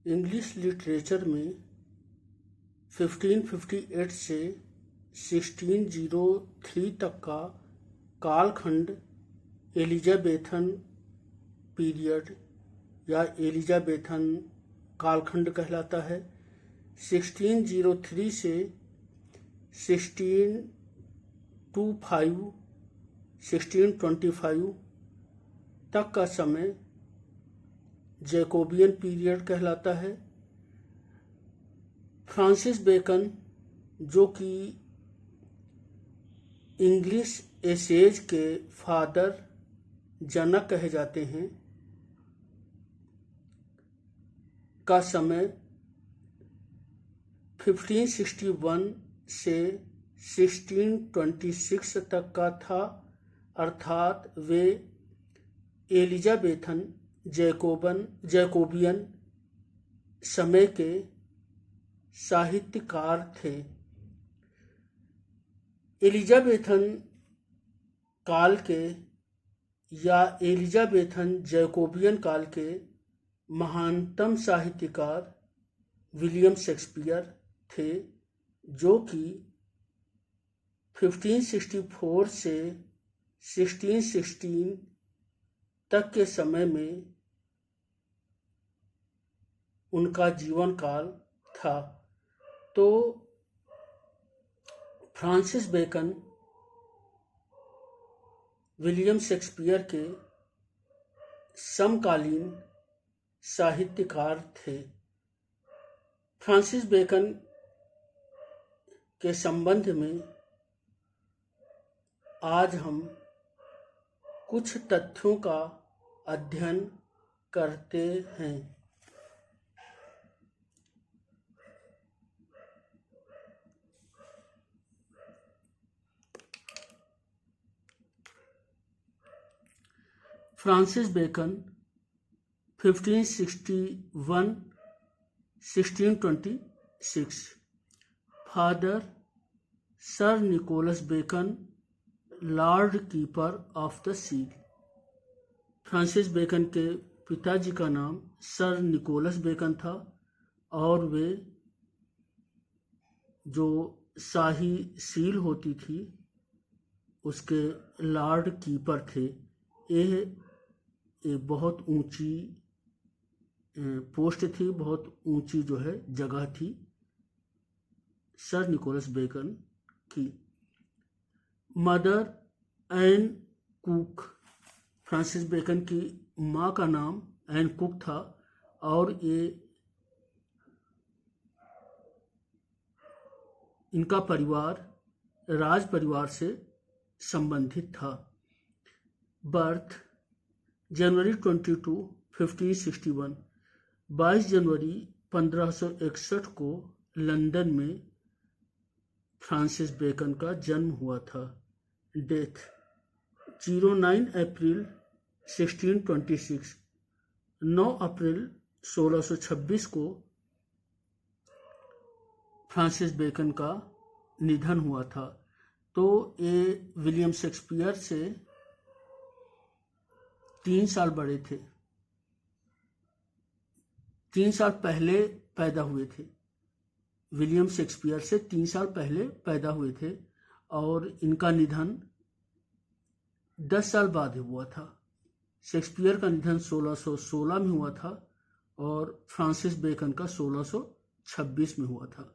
English literature में 1558 से 1603 तक का कालखंड एलिजाबेथन पीरियड या एलिजाबेथन कालखंड कहलाता है। 1603 से 1625 तक का समय जैकोबियन पीरियड कहलाता है। फ्रांसिस बेकन, जो कि इंग्लिश एसेज के फादर जनक कहे जाते हैं, का समय 1561 से 1626 तक का था, अर्थात वे एलिजाबेथन जैकोबियन समय के साहित्यकार थे। एलिजाबेथन काल के या एलिजाबेथन जैकोबियन काल के महानतम साहित्यकार विलियम शेक्सपियर थे, जो कि 1564 से 1616 तक के समय में उनका जीवन काल था। तो फ्रांसिस बेकन विलियम शेक्सपियर के समकालीन साहित्यकार थे। फ्रांसिस बेकन के संबंध में आज हम कुछ तथ्यों का अध्ययन करते हैं। Francis Bacon 1561-1626, father sir Nicholas Bacon, lord keeper of the seal. Francis Bacon के पिताजी का नाम सर निकोलस बेकन था और वे जो शाही सील होती थी उसके लॉर्ड कीपर थे। यह बहुत ऊंची पोस्ट थी, बहुत ऊंची जो है जगह थी सर निकोलस बेकन की। Mother Anne Cooke, Francis Bacon की माँ का नाम एन कुक था और ये इनका परिवार राज परिवार से संबंधित था। बर्थ जनवरी 22, 1561, 22 जनवरी 1561 को लंदन में फ्रांसिस बेकन का जन्म हुआ था। डेथ 09 अप्रैल 1626, 9 अप्रैल 1626 को फ्रांसिस बेकन का निधन हुआ था। तो ये विलियम शेक्सपियर से 3 साल बड़े थे, 3 साल पहले पैदा हुए थे। विलियम शेक्सपियर से 3 साल पहले पैदा हुए थे और इनका निधन 10 साल बाद हुआ था। शेक्सपियर का निधन 1616 में हुआ था और फ्रांसिस बेकन का 1626 में हुआ था।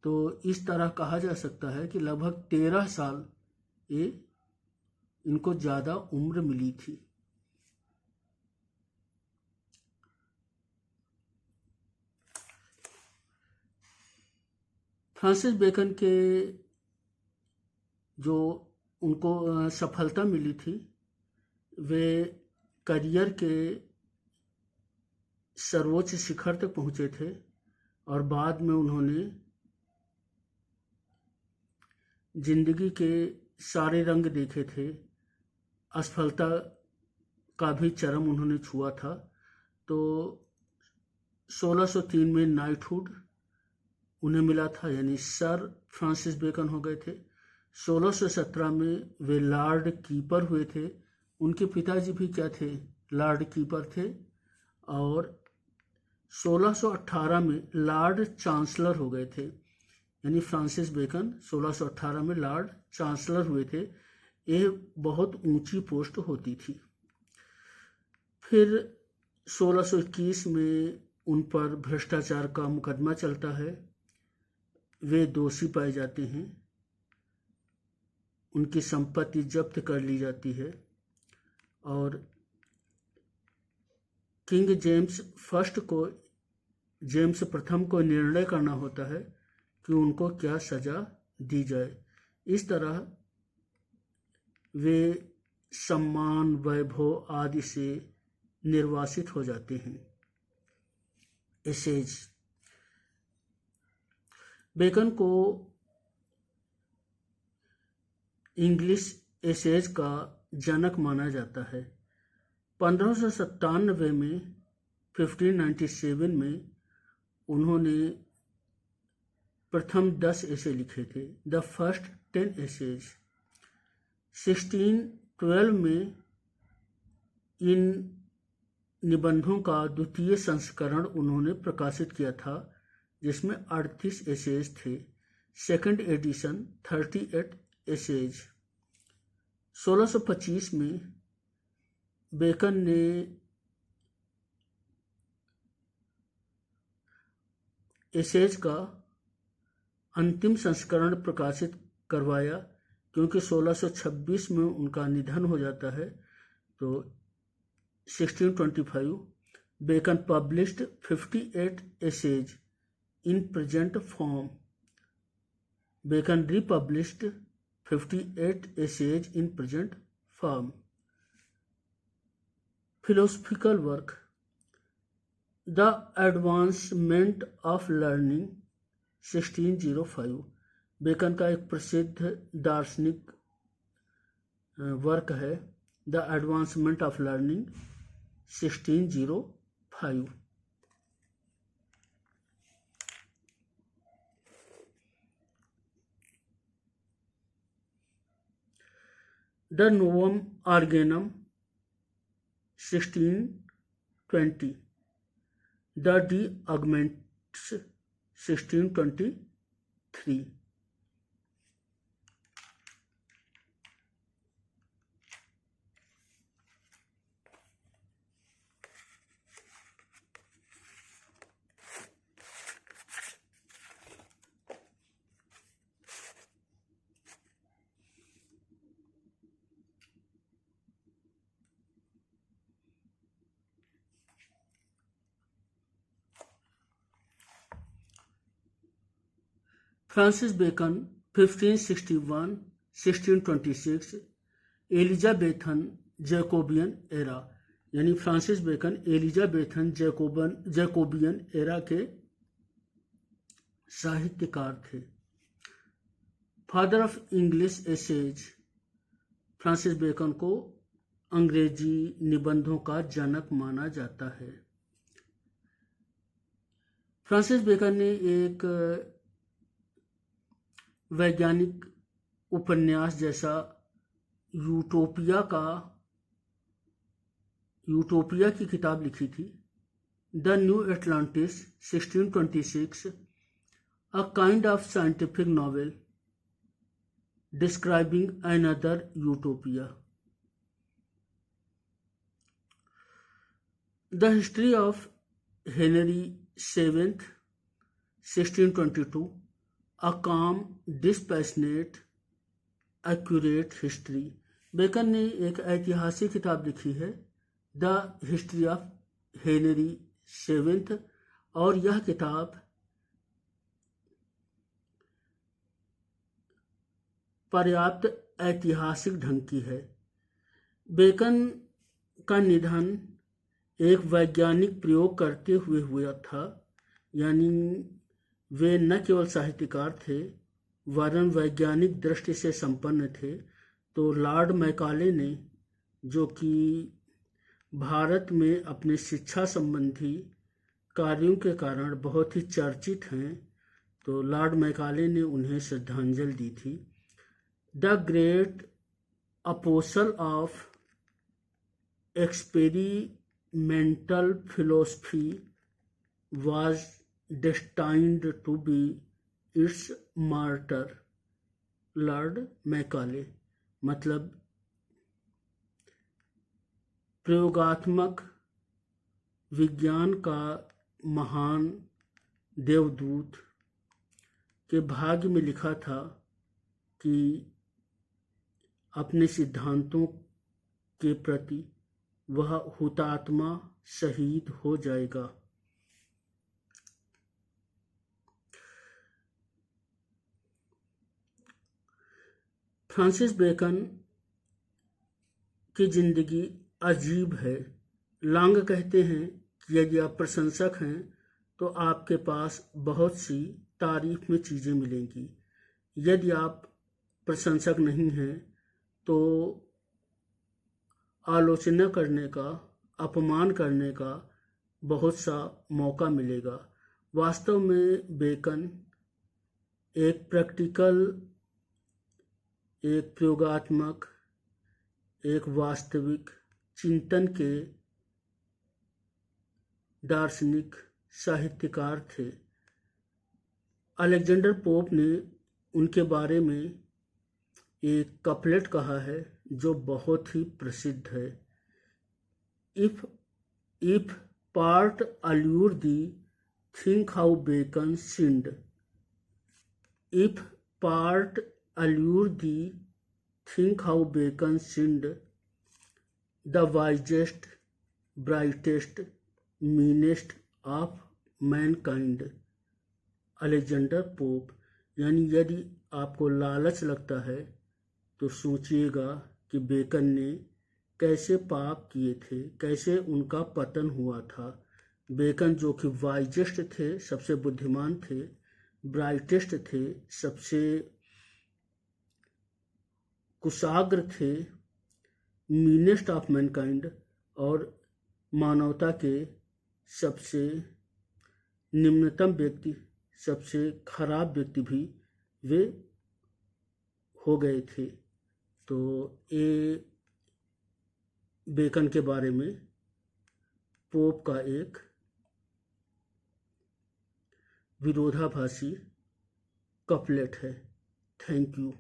तो इस तरह कहा जा सकता है कि लगभग 13 साल ये इनको ज़्यादा उम्र मिली थी। फ्रांसिस बेकन के जो उनको सफलता मिली थी, वे करियर के सर्वोच्च शिखर तक पहुंचे थे और बाद में उन्होंने जिंदगी के सारे रंग देखे थे। असफलता का भी चरम उन्होंने छुआ था। तो 1603 में नाइटहुड उन्हें मिला था, यानी सर फ्रांसिस बेकन हो गए थे। 1617 में वे लॉर्ड कीपर हुए थे। उनके पिताजी भी क्या थे? लॉर्ड कीपर थे। और 1618 में लॉर्ड चांसलर हो गए थे, यानी फ्रांसिस बेकन 1618 में लॉर्ड चांसलर हुए थे। यह बहुत ऊंची पोस्ट होती थी। फिर 1621 में उन पर भ्रष्टाचार का मुकदमा चलता है, वे दोषी पाए जाते हैं, उनकी संपत्ति जब्त कर ली जाती है और किंग जेम्स प्रथम को निर्णय करना होता है कि उनको क्या सजा दी जाए। इस तरह वे सम्मान, वैभव आदि से निर्वासित हो जाते हैं। एसेज बेकन को इंग्लिश एसेज का जनक माना जाता है। 1597 में 1597 में उन्होंने प्रथम 10 एसे लिखे थे, द फर्स्ट 10 एसेज। 1612 में इन निबंधों का द्वितीय संस्करण उन्होंने प्रकाशित किया था, जिसमें 38 एसेज थे। Second edition 38 essays. 1625 में बेकन ने एसेज का अंतिम संस्करण प्रकाशित करवाया, क्योंकि 1626 में उनका निधन हो जाता है। तो 1625 bacon published 58 essays in present form. Bacon republished 58 essays in present form. Philosophical work. The Advancement of Learning 1605 Bacon का एक प्रसिद्ध दार्शनिक वर्क है, the Advancement of Learning 1605। The Novum Organum 1620, the De Augmentis 1623। Francis Bacon 1561-1626, Elizabethan Jacobean era, यानी Francis Bacon Elizabethan Jacobean era के साहित्यकार थे। Father of English essays, Francis Bacon को अंग्रेजी निबंधों का जनक माना जाता है। फ्रांसिस बेकन ने एक वैज्ञानिक उपन्यास जैसा यूटोपिया की किताब लिखी थी, the New Atlantis 1626, a kind of scientific novel describing another utopia. The history of Henry VII 1622, A calm, dispassionate, accurate history। Bacon ने एक ऐतिहासिक किताब लिखी है, the history of Henry VII, और यह किताब पर्याप्त ऐतिहासिक ढंग की है। बेकन का निधन एक वैज्ञानिक प्रयोग करते हुए हुआ था, यानी वे न केवल साहित्यकार थे वरन वैज्ञानिक दृष्टि से संपन्न थे। तो लॉर्ड मैकाले ने, जो कि भारत में अपने शिक्षा संबंधी कार्यों के कारण बहुत ही चर्चित हैं, तो लॉर्ड मैकाले ने उन्हें श्रद्धांजलि दी थी। The great apostle of experimental philosophy was destined to be its martyr. Lord Macaulay. मतलब प्रयोगात्मक विज्ञान का महान देवदूत के भाग्य में लिखा था कि अपने सिद्धांतों के प्रति वह हुतात्मा शहीद हो जाएगा। फ्रांसिस बेकन की जिंदगी अजीब है। लांग कहते हैं कि यदि आप प्रशंसक हैं तो आपके पास बहुत सी तारीफ में चीज़ें मिलेंगी, यदि आप प्रशंसक नहीं हैं तो आलोचना करने का, अपमान करने का बहुत सा मौका मिलेगा। वास्तव में बेकन एक प्रैक्टिकल, एक प्रयोगात्मक, एक वास्तविक चिंतन के दार्शनिक साहित्यकार थे। अलेक्जेंडर पोप ने उनके बारे में एक कपलेट कहा है जो बहुत ही प्रसिद्ध है। If part allure thee, think how Bacon shined. If part allure thee, think how Bacon sinned, the wisest, brightest, meanest of mankind। Alexander pope. यानी यदि आपको लालच लगता है तो सोचिएगा कि बेकन ने कैसे पाप किए थे, कैसे उनका पतन हुआ था। बेकन जो कि वाइजेस्ट थे, सबसे बुद्धिमान थे, ब्राइटेस्ट थे, सबसे कुशाग्र थे, मीनेस्ट ऑफ मैनकाइंड, और मानवता के सबसे निम्नतम व्यक्ति, सबसे खराब व्यक्ति भी वे हो गए थे। तो ये बेकन के बारे में पोप का एक विरोधाभासी कपलेट है। Thank you.